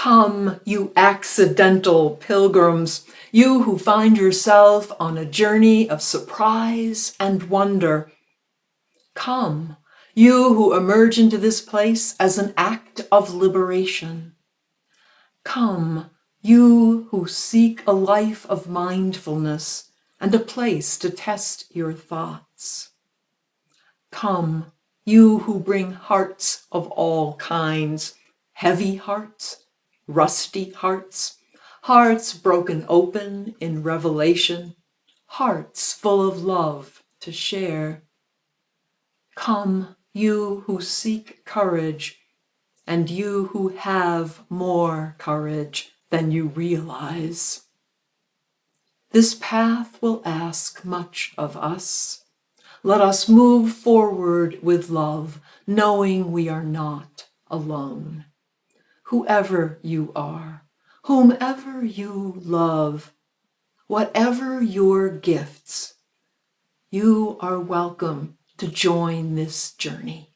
Come, you accidental pilgrims, you who find yourself on a journey of surprise and wonder. Come, you who emerge into this place as an act of liberation. Come, you who seek a life of mindfulness and a place to test your thoughts. Come, you who bring hearts of all kinds, heavy hearts, rusty hearts, hearts broken open in revelation, hearts full of love to share. Come, you who seek courage, and you who have more courage than you realize. This path will ask much of us. Let us move forward with love, knowing we are not alone. Whoever you are, whomever you love, whatever your gifts, you are welcome to join this journey.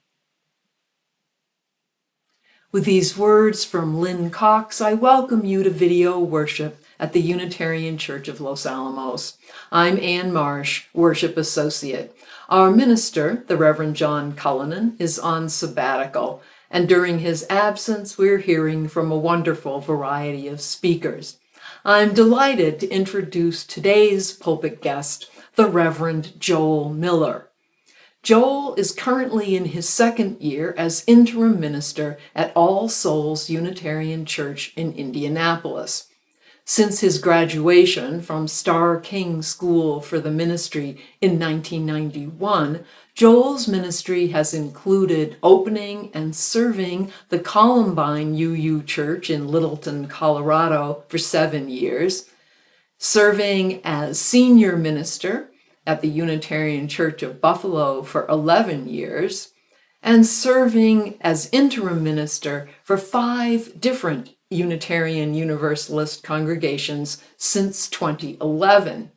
With these words from Lynn Cox, I welcome you to video worship at the Unitarian Church of Los Alamos. I'm Ann Marsh, Worship Associate. Our minister, the Reverend John Cullinan, is on sabbatical, and during his absence, we're hearing from a wonderful variety of speakers. I'm delighted to introduce today's pulpit guest, the Reverend Joel Miller. Joel is currently in his second year as interim minister at All Souls Unitarian Church in Indianapolis. Since his graduation from Starr King School for the ministry in 1991, Joel's ministry has included opening and serving the Columbine UU Church in Littleton, Colorado for 7 years, serving as senior minister at the Unitarian Church of Buffalo for 11 years, and serving as interim minister for 5 different Unitarian Universalist congregations since 2011.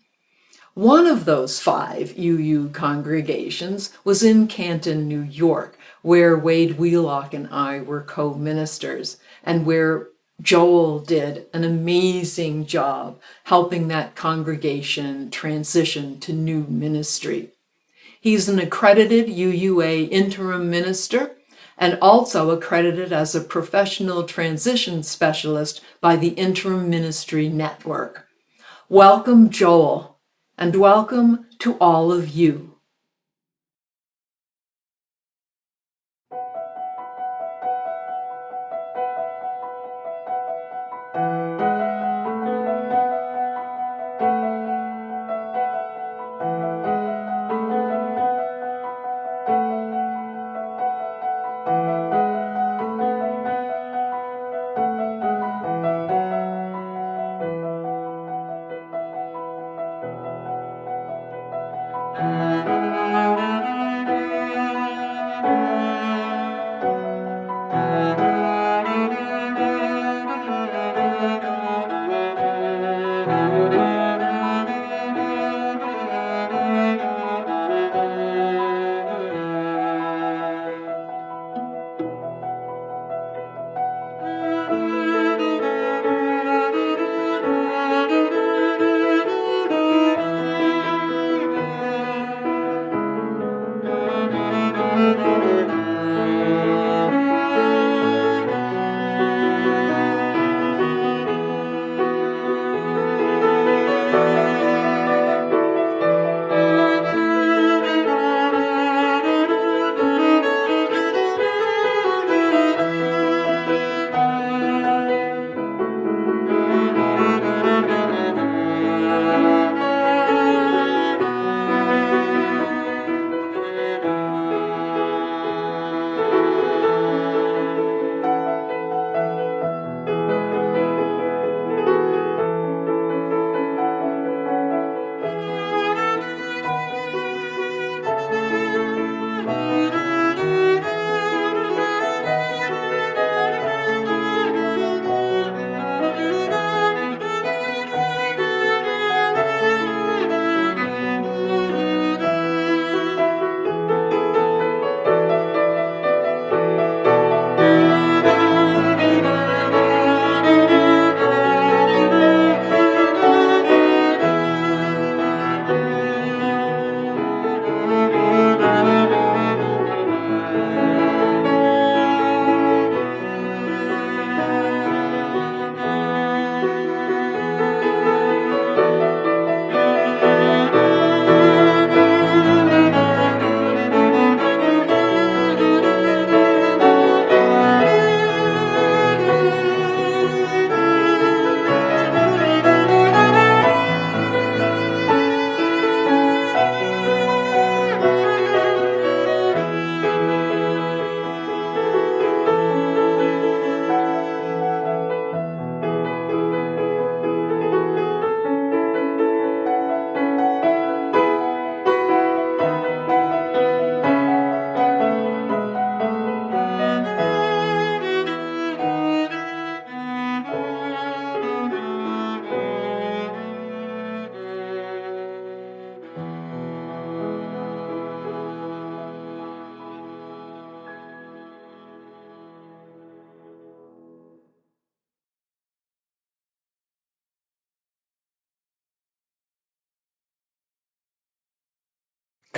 One of those 5 UU congregations was in Canton, New York, where Wade Wheelock and I were co-ministers, and where Joel did an amazing job helping that congregation transition to new ministry. He's an accredited UUA Interim Minister and also accredited as a professional transition specialist by the Interim Ministry Network. Welcome, Joel, and welcome to all of you.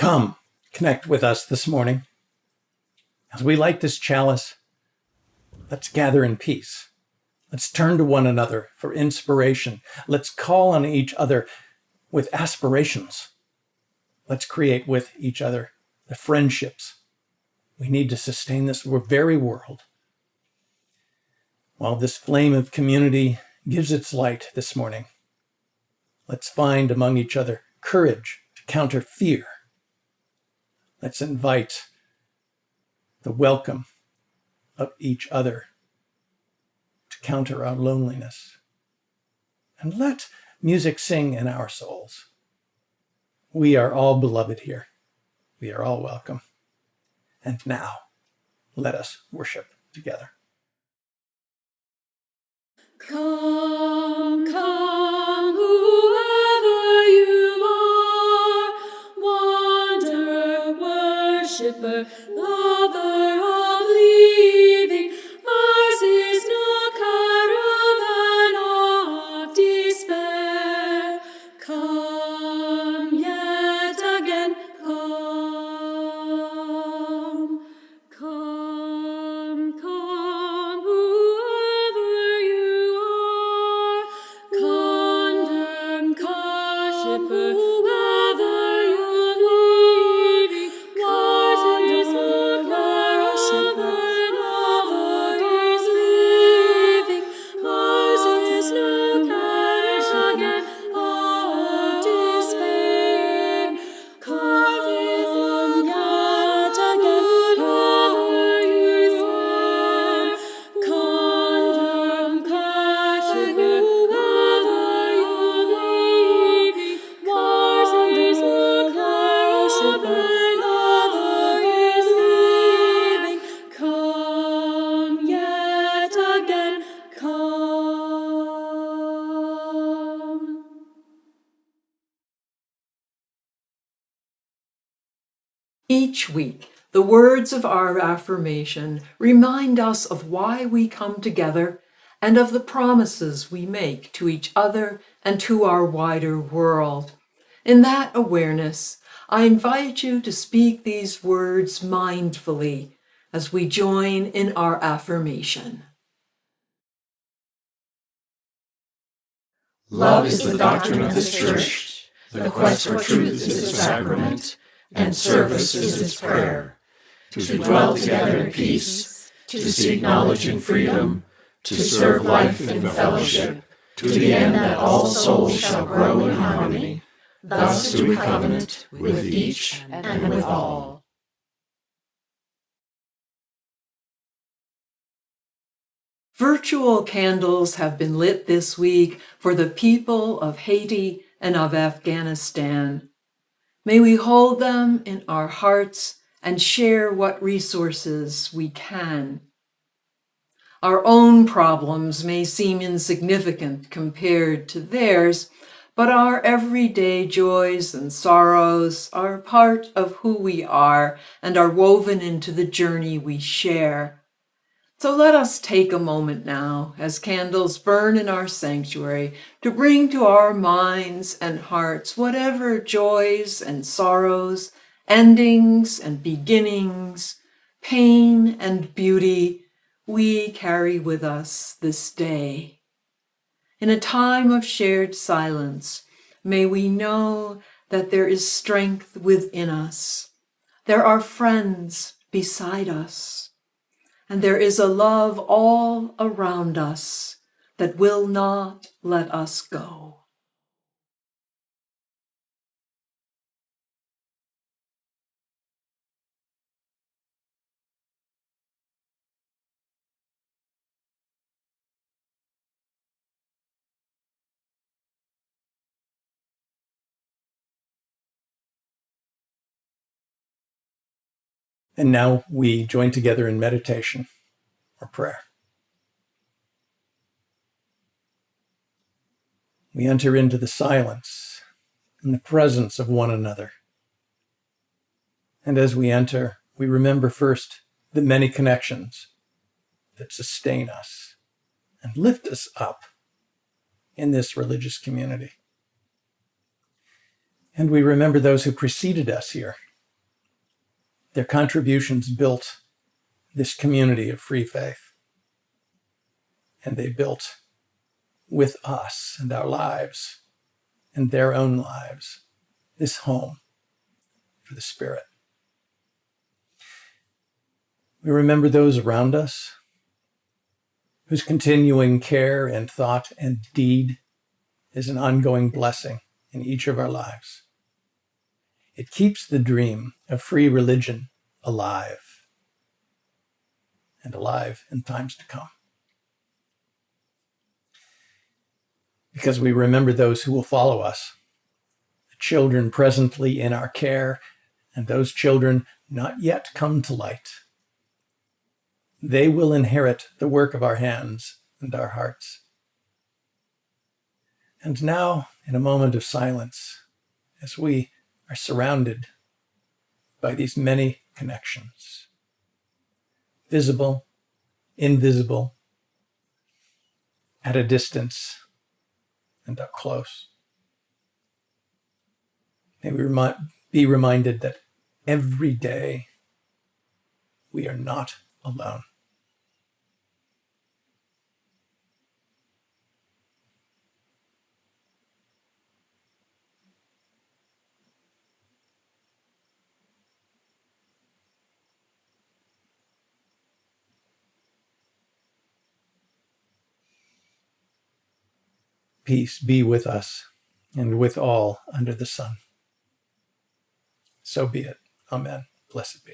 Come, connect with us this morning. As we light this chalice, let's gather in peace. Let's turn to one another for inspiration. Let's call on each other with aspirations. Let's create with each other the friendships we need to sustain this very world. While this flame of community gives its light this morning, let's find among each other courage to counter fear. Let's invite the welcome of each other to counter our loneliness. And let music sing in our souls. We are all beloved here. We are all welcome. And now, let us worship together. Come, come, whoever you are, wanderer, worshipper, lover of living, ours is no caravan of despair. Come yet again, come, come, come, whoever you are, condemned, worshipper, lover of living, ours is no caravan of living, ours is no caravan of despair. Come yet again, whoever you are, condemned, worshipper, lover of living, ours is no caravan of living. Come yet again, come. Each week, the words of our affirmation remind us of why we come together and of the promises we make to each other and to our wider world. In that awareness, I invite you to speak these words mindfully as we join in our affirmation. Love is the doctrine of this church, the quest for truth is its sacrament, and service is its prayer. To dwell together in peace, to seek knowledge and freedom, to serve life in fellowship, to the end that all souls shall grow in harmony. Thus do we covenant with each and with all. Virtual candles have been lit this week for the people of Haiti and of Afghanistan. May we hold them in our hearts and share what resources we can. Our own problems may seem insignificant compared to theirs, but our everyday joys and sorrows are part of who we are and are woven into the journey we share. So let us take a moment now, as candles burn in our sanctuary, to bring to our minds and hearts whatever joys and sorrows, endings and beginnings, pain and beauty we carry with us this day. In a time of shared silence, may we know that there is strength within us. There are friends beside us. And there is a love all around us that will not let us go. And now we join together in meditation or prayer. We enter into the silence and the presence of one another. And as we enter, we remember first the many connections that sustain us and lift us up in this religious community. And we remember those who preceded us here Their contributions built this community of free faith. And they built with us and our lives and their own lives this home for the Spirit. We remember those around us whose continuing care and thought and deed is an ongoing blessing in each of our lives. It keeps the dream of free religion alive and alive in times to come. Because we remember those who will follow us, the children presently in our care, and those children not yet come to light. They will inherit the work of our hands and our hearts. And now, in a moment of silence, as we are surrounded by these many connections, visible, invisible, at a distance, and up close, may we be reminded that every day we are not alone. Peace be with us and with all under the sun. So be it. Amen. Blessed be.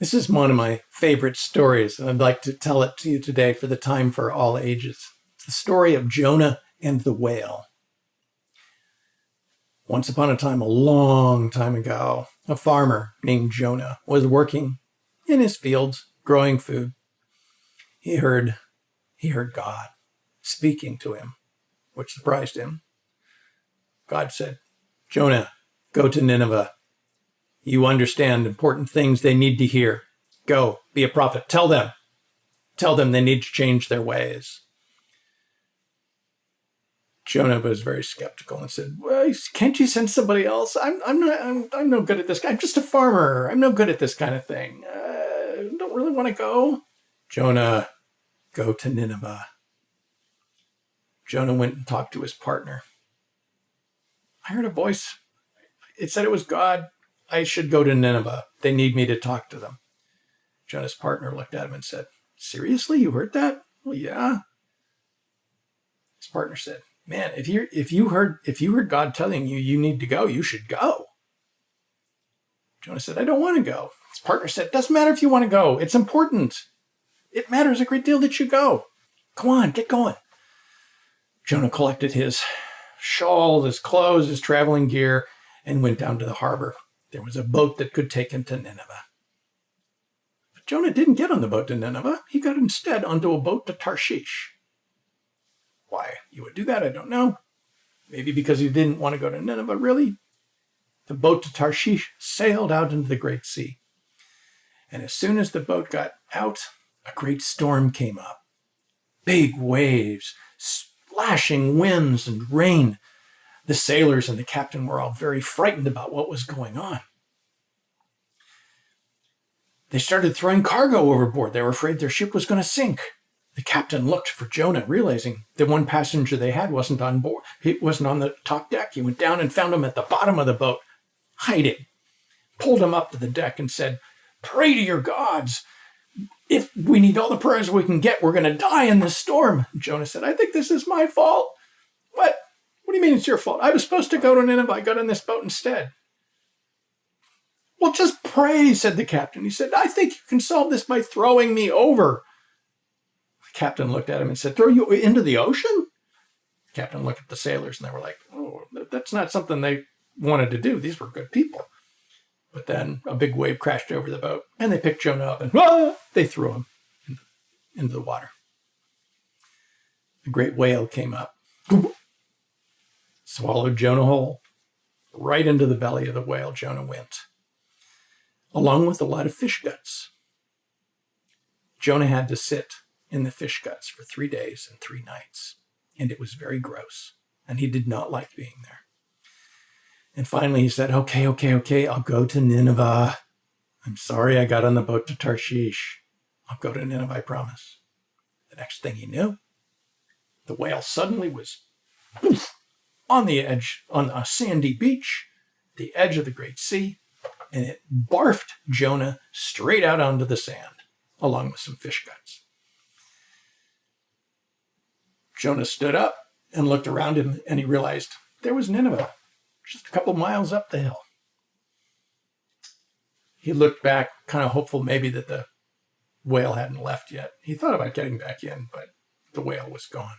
This is one of my favorite stories, and I'd like to tell it to you today for the time for all ages. It's the story of Jonah and the whale. Once upon a time, a long time ago, a farmer named Jonah was working in his fields, growing food. He heard God speaking to him, which surprised him. God said, "Jonah, go to Nineveh. You understand important things they need to hear. Go, be a prophet. Tell them they need to change their ways." Jonah was very skeptical and said, "Well, can't you send somebody else? I'm no good at this. I'm just a farmer. I'm no good at this kind of thing. Don't really want to go." "Jonah, go to Nineveh." Jonah went and talked to his partner. "I heard a voice. It said it was God. I should go to Nineveh. They need me to talk to them." Jonah's partner looked at him and said, "Seriously, you heard that?" "Well, yeah." His partner said, "Man, if you heard God telling you you need to go, you should go." Jonah said, "I don't want to go." His partner said, "Doesn't matter if you want to go. It's important. It matters a great deal that you go. Come on, get going." Jonah collected his shawl, his clothes, his traveling gear, and went down to the harbor. There was a boat that could take him to Nineveh. But Jonah didn't get on the boat to Nineveh. He got instead onto a boat to Tarshish. Why you would do that, I don't know. Maybe because he didn't want to go to Nineveh, really. The boat to Tarshish sailed out into the Great Sea. And as soon as the boat got out, a great storm came up. Big waves, splashing winds and rain. The sailors and the captain were all very frightened about what was going on. They started throwing cargo overboard. They were afraid their ship was going to sink. The captain looked for Jonah, realizing the one passenger they had wasn't on board. He wasn't on the top deck. He went down and found him at the bottom of the boat, hiding. Pulled him up to the deck and said, "Pray to your gods. If we need all the prayers we can get, we're going to die in this storm." And Jonah said, "I think this is my fault." "What? What do you mean it's your fault? I was supposed to go to Nineveh. I got on this boat instead." "Well, just pray," said the captain. He said, "I think you can solve this by throwing me over." The captain looked at him and said, "Throw you into the ocean?" The captain looked at the sailors and they were like, "Oh, that's not something they wanted to do. These were good people." But then a big wave crashed over the boat and they picked Jonah up and they threw him into the water. A great whale came up, swallowed Jonah whole. Right into the belly of the whale Jonah went, along with a lot of fish guts. Jonah had to sit in the fish guts for 3 days and 3 nights, and it was very gross, and he did not like being there. And finally he said, okay, I'll go to Nineveh. I'm sorry I got on the boat to Tarshish. I'll go to Nineveh, I promise. The next thing he knew, the whale suddenly was on the edge, on a sandy beach, the edge of the Great Sea, and it barfed Jonah straight out onto the sand, along with some fish guts. Jonah stood up and looked around him, and he realized there was Nineveh, just a couple miles up the hill. He looked back, kind of hopeful maybe that the whale hadn't left yet. He thought about getting back in, but the whale was gone.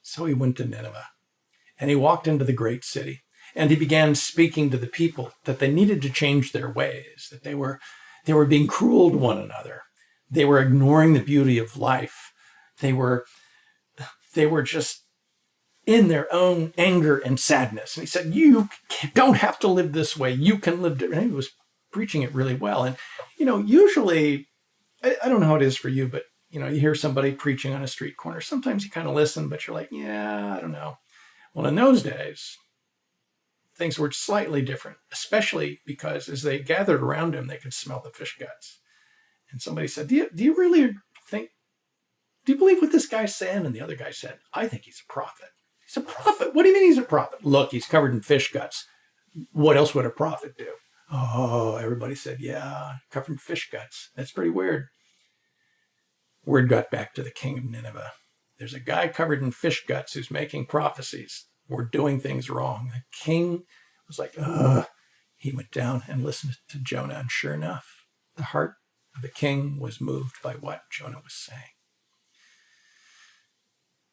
So he went to Nineveh, and he walked into the great city, and he began speaking to the people that they needed to change their ways, that they were being cruel to one another. They were ignoring the beauty of life. They were just in their own anger and sadness. And he said, you don't have to live this way. You can live different. And he was preaching it really well. And, usually, I don't know how it is for you, but, you hear somebody preaching on a street corner. Sometimes you kind of listen, but you're like, yeah, I don't know. Well, in those days, things were slightly different, especially because as they gathered around him, they could smell the fish guts. And somebody said, do you really think, do you believe what this guy's saying? And the other guy said, I think he's a prophet. He's a prophet? What do you mean he's a prophet? Look, he's covered in fish guts. What else would a prophet do? Oh, everybody said, yeah, covered in fish guts. That's pretty weird. Word got back to the king of Nineveh. There's a guy covered in fish guts who's making prophecies. We're doing things wrong. The king was like, ugh. He went down and listened to Jonah, and sure enough, the heart The king was moved by what Jonah was saying.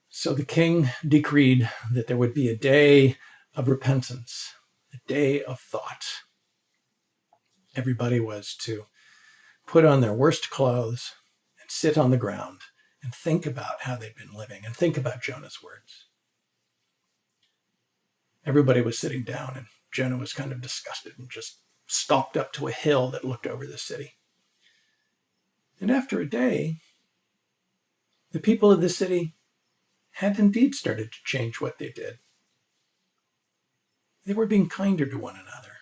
So the king decreed that there would be a day of repentance, a day of thought. Everybody was to put on their worst clothes and sit on the ground and think about how they'd been living and think about Jonah's words. Everybody was sitting down, and Jonah was kind of disgusted and just stalked up to a hill that looked over the city. And after a day, the people of the city had indeed started to change what they did. They were being kinder to one another.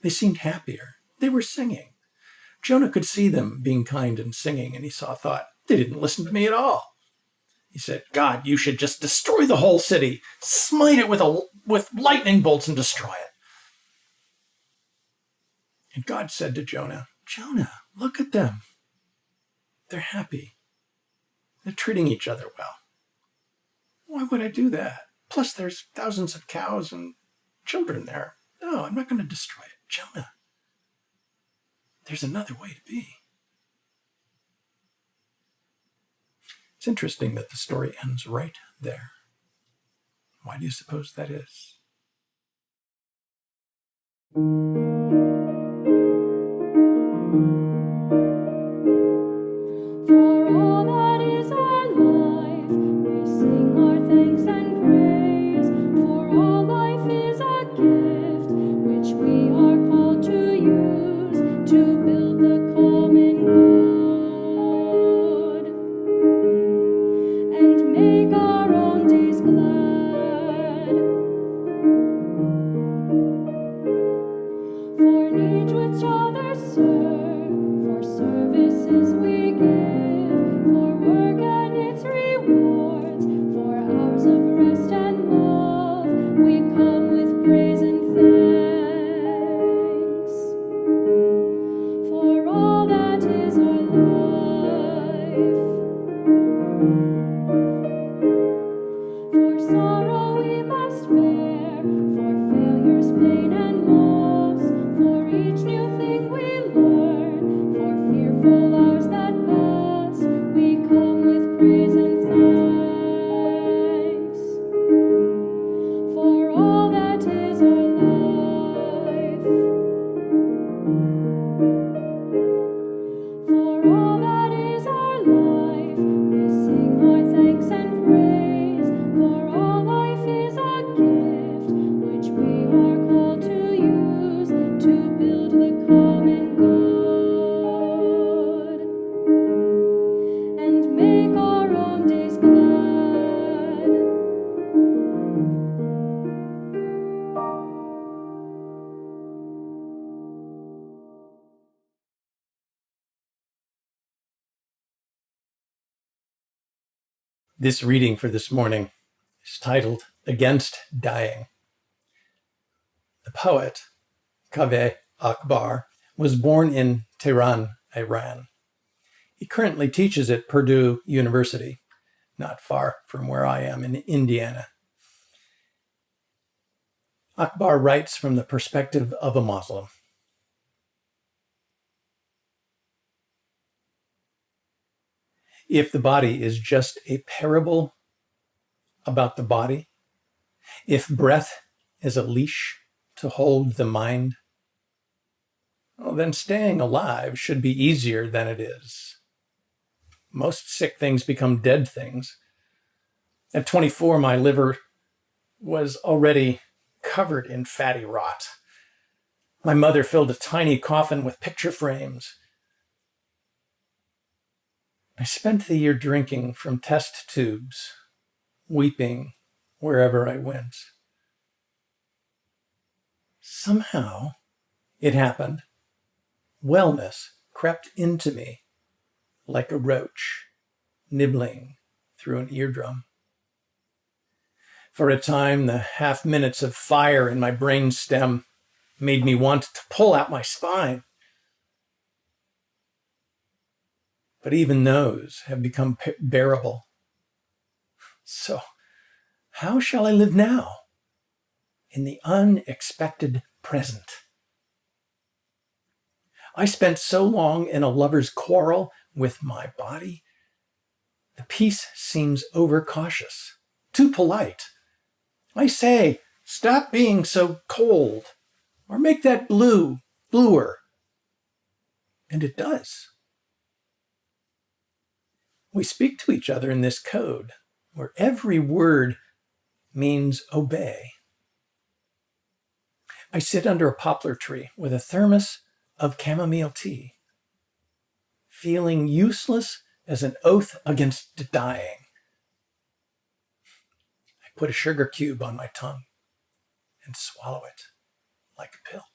They seemed happier. They were singing. Jonah could see them being kind and singing, and he thought, they didn't listen to me at all. He said, God, you should just destroy the whole city, smite it with lightning bolts and destroy it. And God said to Jonah, Jonah, look at them. They're happy. They're treating each other well. Why would I do that? Plus, there's thousands of cows and children there. No, I'm not going to destroy it. Jonah, there's another way to be. It's interesting that the story ends right there. Why do you suppose that is? For all that is our life, we sing our thanks and praise. For all life is a gift, which we are called to use to build the common good and make our own days glad. For needs which others serve, for services we give, for work and its rewards, for hours of rest and love, we come with praise and thanks. For all that is our life, for sorrow we must bear, for failures, pain and loss, for each new thing we learn, for fearful hours that pass, we come with praise and thanks. For all that is our life, for all that is our life, we sing our thanks and praise. For all life is a gift, which we are called to use to build the common good and make our own days glad. This reading for this morning is titled Against Dying. The poet, Kaveh Akbar, was born in Tehran, Iran. He currently teaches at Purdue University, not far from where I am in Indiana. Akbar writes from the perspective of a Muslim. If the body is just a parable about the body, if breath is a leash to hold the mind, well, then staying alive should be easier than it is. Most sick things become dead things. At 24, my liver was already covered in fatty rot. My mother filled a tiny coffin with picture frames. I spent the year drinking from test tubes, weeping wherever I went. Somehow, it happened. Wellness crept into me like a roach nibbling through an eardrum. For a time, the half minutes of fire in my brain stem made me want to pull out my spine. But even those have become bearable. So, how shall I live now in the unexpected present? I spent so long in a lover's quarrel with my body. The peace seems overcautious, too polite. I say, stop being so cold, or make that bluer. And it does. We speak to each other in this code, where every word means obey. I sit under a poplar tree with a thermos of chamomile tea, feeling useless as an oath against dying. I put a sugar cube on my tongue and swallow it like a pill.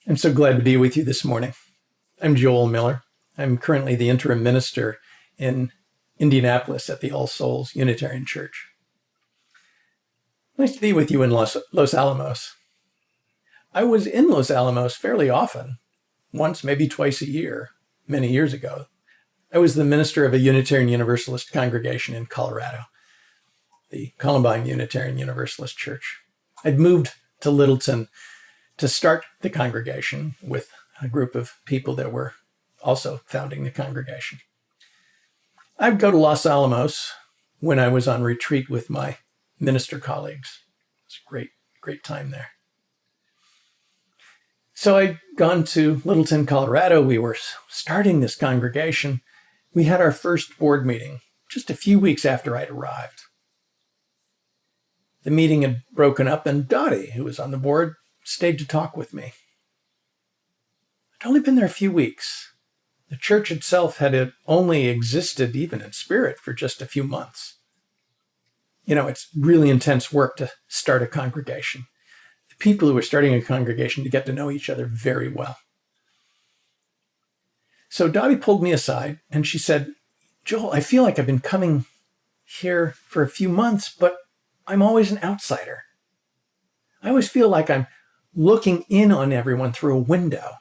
I'm so glad to be with you this morning. I'm Joel Miller. I'm currently the Interim Minister in Indianapolis at the All Souls Unitarian Church. Nice to be with you in Los Alamos. I was in Los Alamos fairly often, once, maybe twice a year, many years ago. I was the minister of a Unitarian Universalist congregation in Colorado, the Columbine Unitarian Universalist Church. I'd moved to Littleton to start the congregation with a group of people that were also founding the congregation. I'd go to Los Alamos when I was on retreat with my minister colleagues. It was a great time there. So I'd gone to Littleton, Colorado. We were starting this congregation. We had our first board meeting just a few weeks after I'd arrived. The meeting had broken up, and Dottie, who was on the board, stayed to talk with me. I'd only been there a few weeks. The church itself had only existed, even in spirit, for just a few months. You know, it's really intense work to start a congregation. The people who are starting a congregation to get to know each other very well. So Dottie pulled me aside and she said, "Joel, I feel like I've been coming here for a few months, but I'm always an outsider. I always feel like I'm looking in on everyone through a window.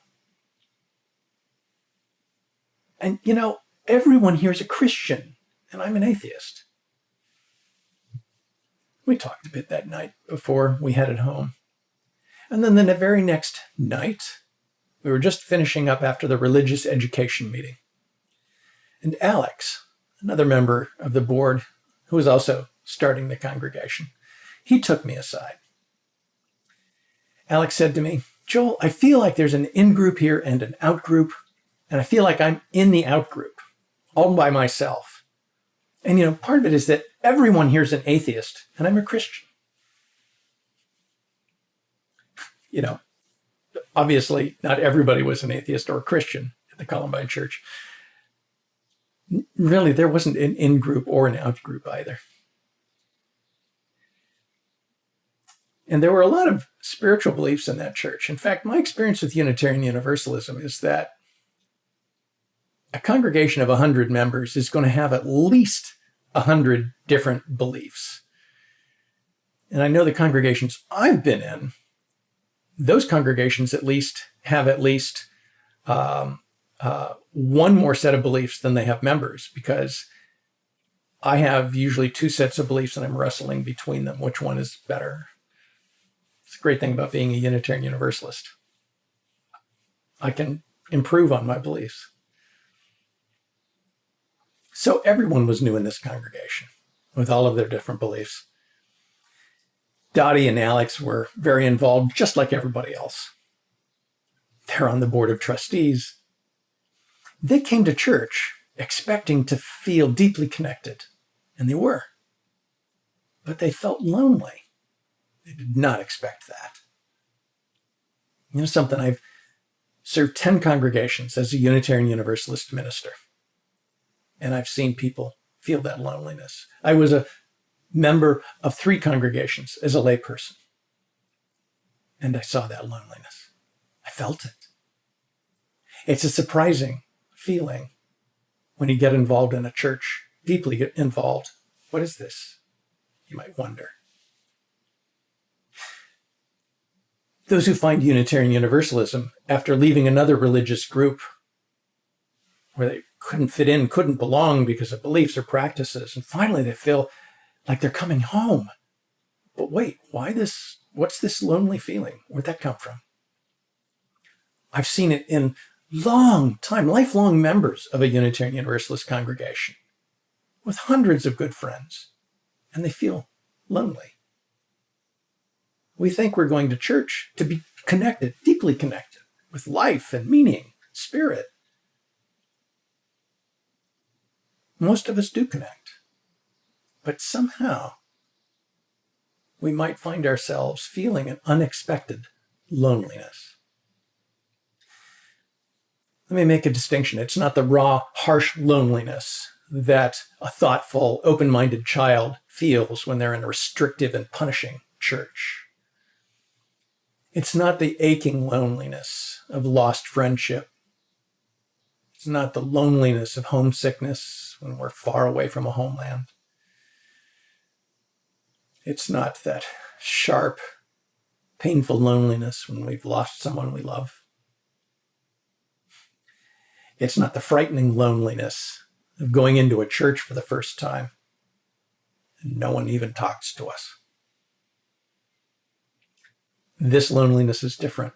And, you know, everyone here is a Christian, and I'm an atheist." We talked a bit that night before we headed home. And then the very next night, we were just finishing up after the religious education meeting. And Alex, another member of the board who was also starting the congregation, he took me aside. Alex said to me, "Joel, I feel like there's an in-group here and an out-group, and I feel like I'm in the out-group, all by myself. And, you know, part of it is that everyone here is an atheist, and I'm a Christian." You know, obviously not everybody was an atheist or a Christian at the Columbine Church. Really, there wasn't an in-group or an out-group either. And there were a lot of spiritual beliefs in that church. In fact, my experience with Unitarian Universalism is that a congregation of 100 members is going to have at least 100 different beliefs. And I know the congregations I've been in, those congregations at least have one more set of beliefs than they have members, because I have usually two sets of beliefs and I'm wrestling between them. Which one is better? It's a great thing about being a Unitarian Universalist. I can improve on my beliefs. So everyone was new in this congregation with all of their different beliefs. Dottie and Alex were very involved, just like everybody else. They're on the board of trustees. They came to church expecting to feel deeply connected, and they were. But they felt lonely. They did not expect that. You know something? I've served 10 congregations as a Unitarian Universalist minister, and I've seen people feel that loneliness. I was a member of 3 congregations as a layperson, and I saw that loneliness. I felt it. It's a surprising feeling when you get involved in a church, deeply get involved. What is this? You might wonder. Those who find Unitarian Universalism after leaving another religious group where they couldn't fit in, couldn't belong because of beliefs or practices, and finally they feel like they're coming home. But wait, why this? What's this lonely feeling? Where'd that come from? I've seen it in lifelong members of a Unitarian Universalist congregation with hundreds of good friends, and they feel lonely. We think we're going to church to be connected, deeply connected with life and meaning, spirit. Most of us do connect, but somehow we might find ourselves feeling an unexpected loneliness. Let me make a distinction. It's not the raw, harsh loneliness that a thoughtful, open-minded child feels when they're in a restrictive and punishing church. It's not the aching loneliness of lost friendship. It's not the loneliness of homesickness when we're far away from a homeland. It's not that sharp, painful loneliness when we've lost someone we love. It's not the frightening loneliness of going into a church for the first time and no one even talks to us. This loneliness is different.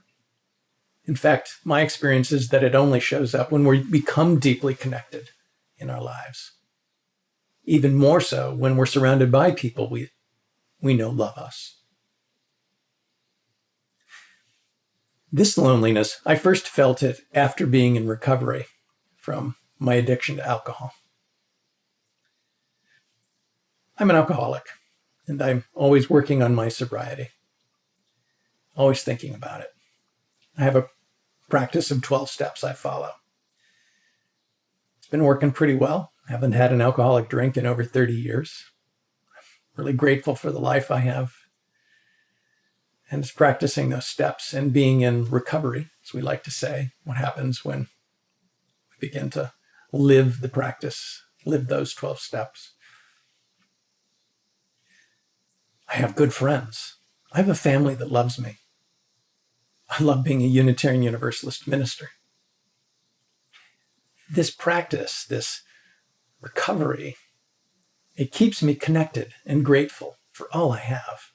In fact, my experience is that it only shows up when we become deeply connected in our lives. Even more so when we're surrounded by people we know love us. This loneliness, I first felt it after being in recovery from my addiction to alcohol. I'm an alcoholic, and I'm always working on my sobriety, always thinking about it. I have a practice of 12 steps I follow. It's been working pretty well. I haven't had an alcoholic drink in over 30 years. I'm really grateful for the life I have. And it's practicing those steps and being in recovery, as we like to say, what happens when we begin to live the practice, live those 12 steps. I have good friends. I have a family that loves me. I love being a Unitarian Universalist minister. This practice, this recovery, it keeps me connected and grateful for all I have.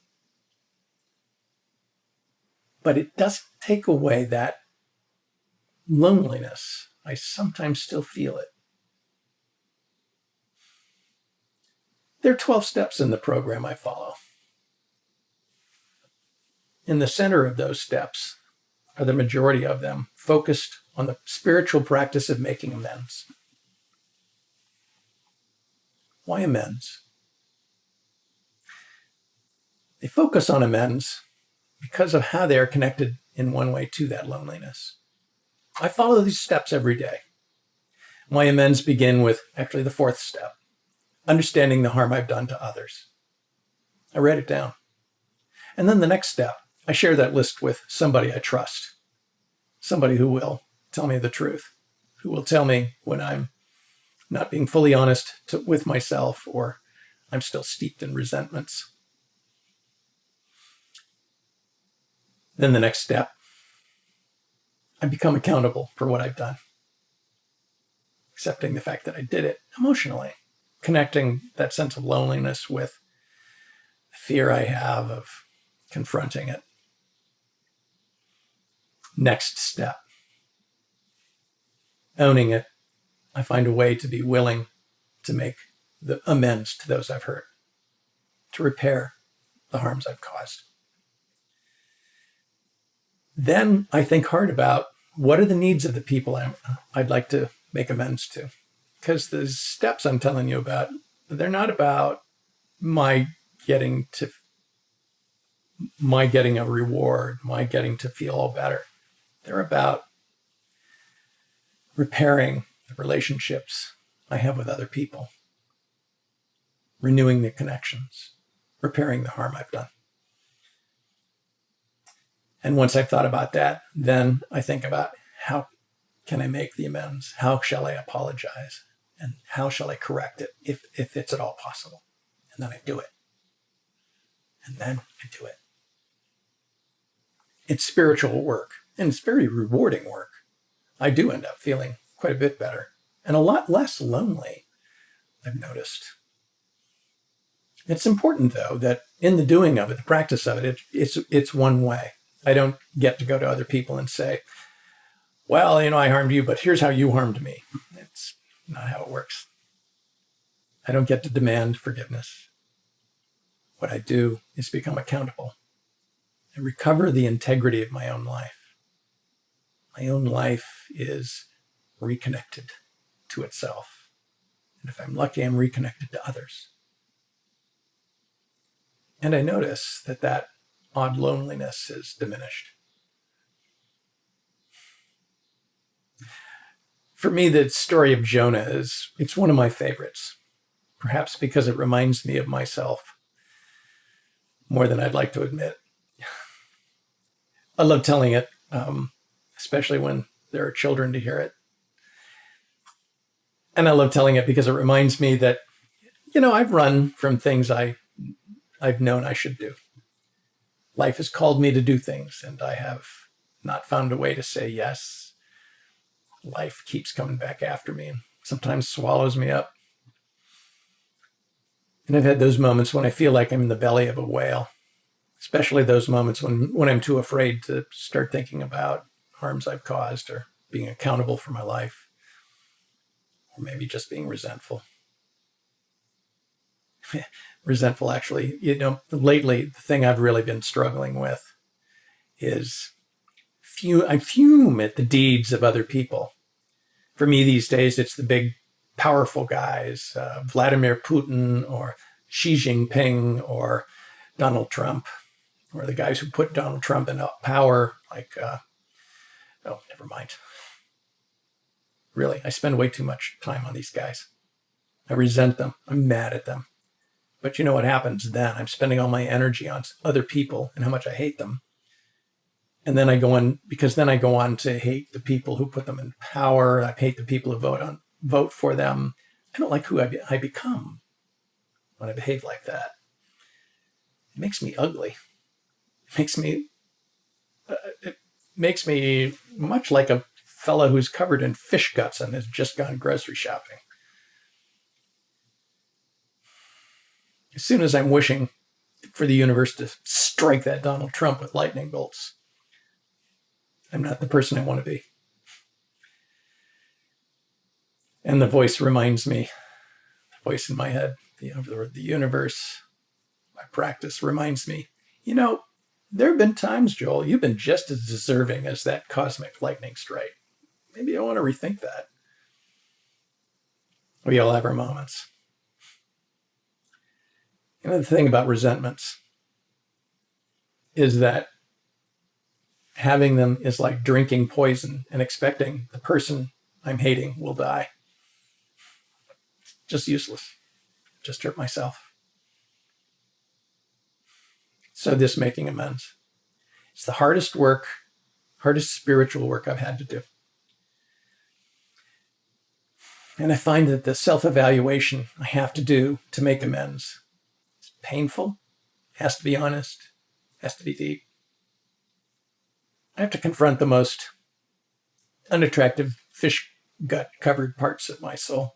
But it doesn't take away that loneliness. I sometimes still feel it. There are 12 steps in the program I follow. In the center of those steps are the majority of them focused on the spiritual practice of making amends. Why amends? They focus on amends because of how they are connected in one way to that loneliness. I follow these steps every day. My amends begin with actually the fourth step, understanding the harm I've done to others. I write it down. And then the next step, I share that list with somebody I trust, somebody who will tell me the truth, who will tell me when I'm not being fully honest with myself or I'm still steeped in resentments. Then the next step, I become accountable for what I've done, accepting the fact that I did it emotionally, connecting that sense of loneliness with the fear I have of confronting it. Next step, owning it. I find a way to be willing to make the amends to those I've hurt, to repair the harms I've caused. Then I think hard about what are the needs of the people I'd like to make amends to. Because the steps I'm telling you about, they're not about my getting a reward, my getting to feel all better. They're about repairing the relationships I have with other people, renewing the connections, repairing the harm I've done. And once I've thought about that, then I think about how can I make the amends? How shall I apologize? And how shall I correct it if it's at all possible? And then I do it. And then I do it. It's spiritual work, and it's very rewarding work. I do end up feeling quite a bit better and a lot less lonely, I've noticed. It's important, though, that in the doing of it, the practice of it, it's one way. I don't get to go to other people and say, well, I harmed you, but here's how you harmed me. It's not how it works. I don't get to demand forgiveness. What I do is become accountable and recover the integrity of my own life. My own life is reconnected to itself. And if I'm lucky, I'm reconnected to others. And I notice that odd loneliness is diminished. For me, the story of Jonah it's one of my favorites, perhaps because it reminds me of myself more than I'd like to admit. I love telling it, especially when there are children to hear it. And I love telling it because it reminds me that, I've run from things I've known I should do. Life has called me to do things, and I have not found a way to say yes. Life keeps coming back after me and sometimes swallows me up. And I've had those moments when I feel like I'm in the belly of a whale, especially those moments when I'm too afraid to start thinking about harms I've caused or being accountable for my life, or maybe just being resentful. Resentful, actually. Lately, the thing I've really been struggling with is I fume at the deeds of other people. For me these days, it's the big, powerful guys, Vladimir Putin or Xi Jinping or Donald Trump, or the guys who put Donald Trump in power, like, never mind. Really, I spend way too much time on these guys. I resent them. I'm mad at them. But you know what happens then? I'm spending all my energy on other people and how much I hate them. And then I go on to hate the people who put them in power. I hate the people who vote for them. I don't like who I become when I behave like that. It makes me ugly. It makes me much like a fellow who's covered in fish guts and has just gone grocery shopping. As soon as I'm wishing for the universe to strike that Donald Trump with lightning bolts, I'm not the person I want to be. And the voice reminds me, the voice in my head, the universe, my practice reminds me, there have been times, Joel, you've been just as deserving as that cosmic lightning strike. Maybe I want to rethink that. We all have our moments. The thing about resentments is that having them is like drinking poison and expecting the person I'm hating will die. Just useless. Just hurt myself. So this making amends. It's the hardest spiritual work I've had to do. And I find that the self-evaluation I have to do to make amends is painful, has to be honest, has to be deep. I have to confront the most unattractive fish gut covered parts of my soul.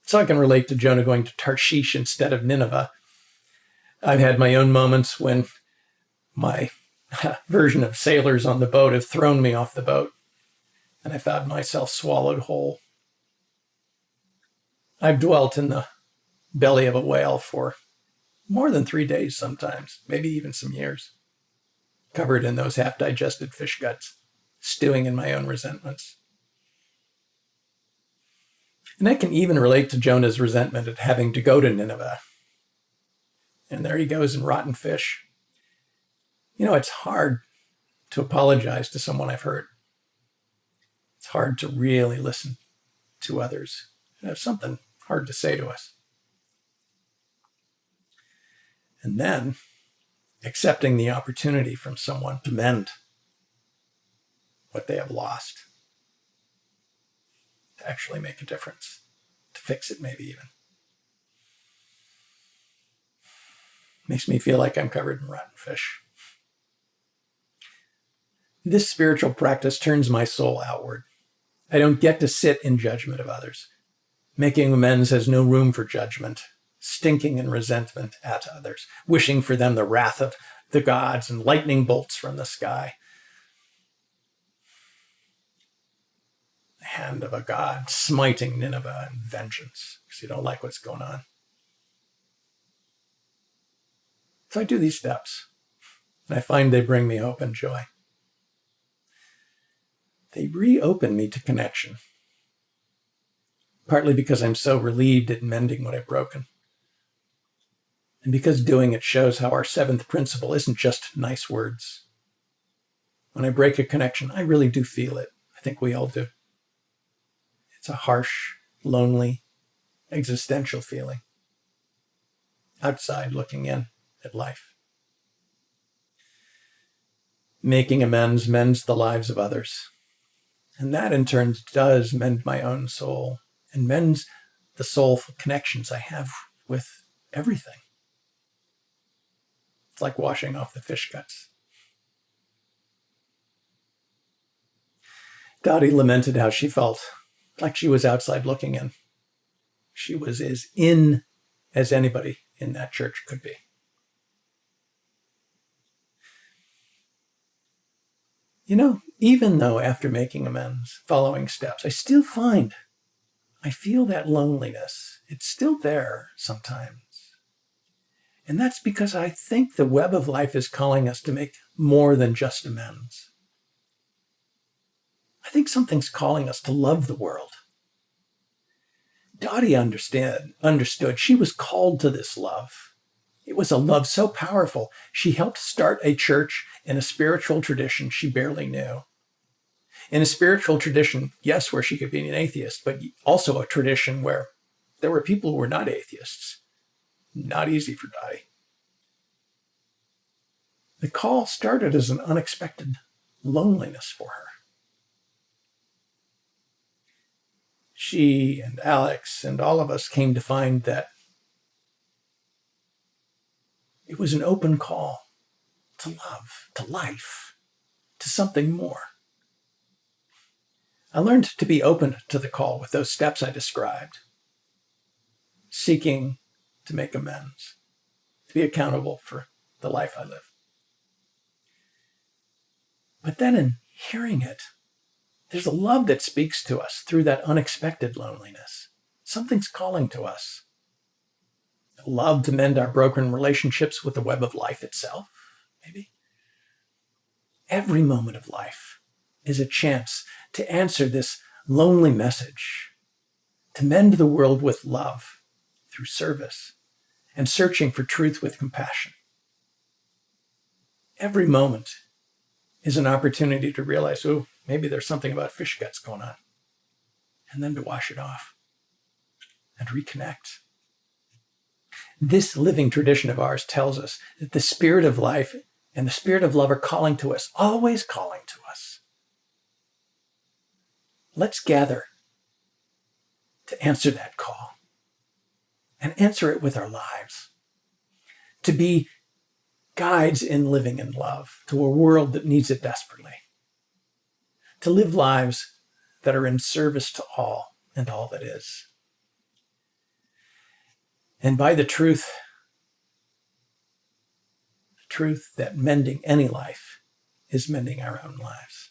So I can relate to Jonah going to Tarshish instead of Nineveh. I've had my own moments when my version of sailors on the boat have thrown me off the boat, and I found myself swallowed whole. I've dwelt in the belly of a whale for more than 3 days sometimes, maybe even some years, covered in those half-digested fish guts, stewing in my own resentments. And I can even relate to Jonah's resentment at having to go to Nineveh. And there he goes in rotten fish. It's hard to apologize to someone I've hurt. It's hard to really listen to others who have something hard to say to us. And then accepting the opportunity from someone to mend what they have lost, to actually make a difference, to fix it maybe even. Makes me feel like I'm covered in rotten fish. This spiritual practice turns my soul outward. I don't get to sit in judgment of others. Making amends has no room for judgment, stinking in resentment at others, wishing for them the wrath of the gods and lightning bolts from the sky. The hand of a god smiting Nineveh in vengeance because you don't like what's going on. So I do these steps, and I find they bring me hope and joy. They reopen me to connection, partly because I'm so relieved at mending what I've broken, and because doing it shows how our seventh principle isn't just nice words. When I break a connection, I really do feel it. I think we all do. It's a harsh, lonely, existential feeling, outside looking in at life. Making amends mends the lives of others. And that in turn does mend my own soul and mends the soulful connections I have with everything. It's like washing off the fish guts. Dottie lamented how she felt like she was outside looking in. She was as in as anybody in that church could be. You know, even though after making amends, following steps, I feel that loneliness. It's still there sometimes. And that's because I think the web of life is calling us to make more than just amends. I think something's calling us to love the world. Dottie understood. She was called to this love. It was a love so powerful, she helped start a church in a spiritual tradition she barely knew. In a spiritual tradition, yes, where she could be an atheist, but also a tradition where there were people who were not atheists. Not easy for Dottie. The call started as an unexpected loneliness for her. She and Alex and all of us came to find that it was an open call to love, to life, to something more. I learned to be open to the call with those steps I described, seeking to make amends, to be accountable for the life I live. But then in hearing it, there's a love that speaks to us through that unexpected loneliness. Something's calling to us. A love to mend our broken relationships with the web of life itself, maybe. Every moment of life is a chance to answer this lonely message, to mend the world with love through service and searching for truth with compassion. Every moment is an opportunity to realize, oh, maybe there's something about fish guts going on, and then to wash it off and reconnect. This living tradition of ours tells us that the spirit of life and the spirit of love are calling to us, always calling to us. Let's gather to answer that call and answer it with our lives, to be guides in living in love to a world that needs it desperately, to live lives that are in service to all and all that is. And by the truth that mending any life is mending our own lives.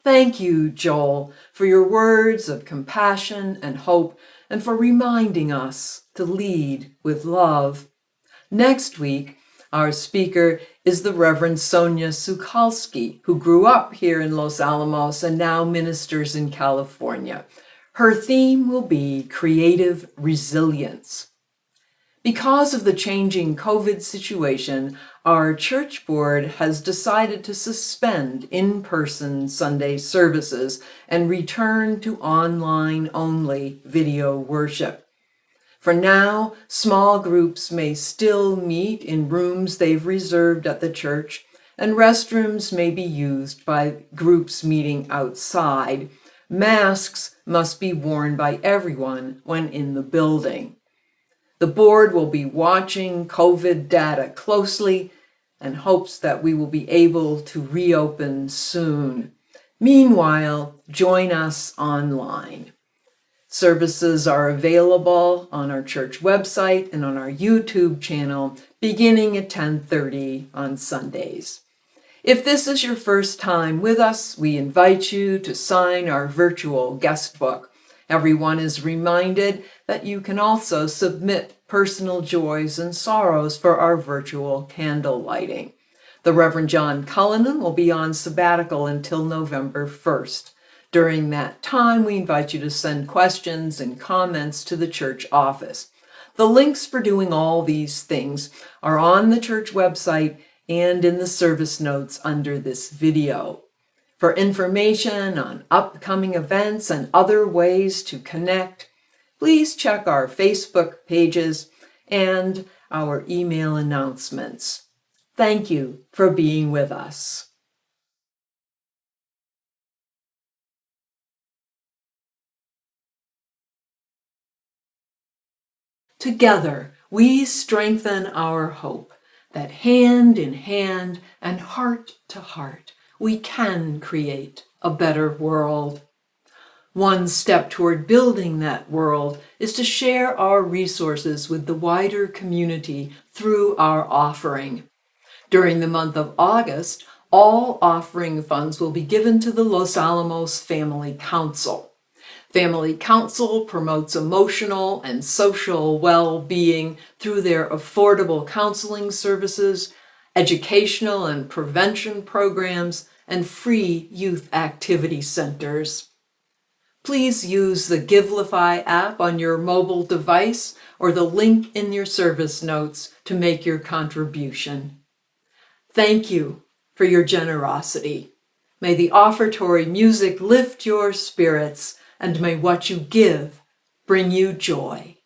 Thank you, Joel, for your words of compassion and hope, and for reminding us to lead with love. Next week, our speaker is the Reverend Sonia Sukalski, who grew up here in Los Alamos and now ministers in California. Her theme will be creative resilience. Because of the changing COVID situation, our church board has decided to suspend in-person Sunday services and return to online-only video worship. For now, small groups may still meet in rooms they've reserved at the church, and restrooms may be used by groups meeting outside. Masks must be worn by everyone when in the building. The board will be watching COVID data closely and hopes that we will be able to reopen soon. Meanwhile, join us online. Services are available on our church website and on our YouTube channel beginning at 10:30 on Sundays. If this is your first time with us, we invite you to sign our virtual guest book. Everyone is reminded that you can also submit personal joys and sorrows for our virtual candle lighting. The Reverend John Cullinan will be on sabbatical until November 1st. During that time, we invite you to send questions and comments to the church office. The links for doing all these things are on the church website and in the service notes under this video. For information on upcoming events and other ways to connect, please check our Facebook pages and our email announcements. Thank you for being with us. Together, we strengthen our hope that hand in hand and heart to heart, we can create a better world. One step toward building that world is to share our resources with the wider community through our offering. During the month of August, all offering funds will be given to the Los Alamos Family Council. Family Council promotes emotional and social well-being through their affordable counseling services, educational and prevention programs, and free youth activity centers. Please use the Givelify app on your mobile device or the link in your service notes to make your contribution. Thank you for your generosity. May the offertory music lift your spirits, and may what you give bring you joy.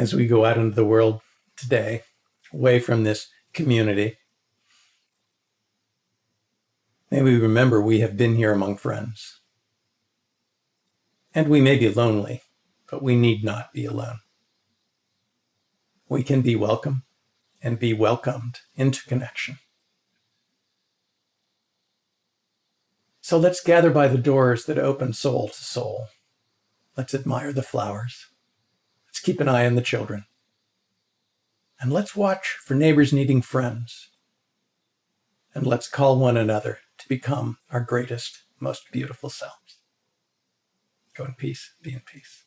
As we go out into the world today, away from this community, may we remember we have been here among friends. And we may be lonely, but we need not be alone. We can be welcome and be welcomed into connection. So let's gather by the doors that open soul to soul. Let's admire the flowers. Let's keep an eye on the children. And let's watch for neighbors needing friends. And let's call one another to become our greatest, most beautiful selves. Go in peace, be in peace.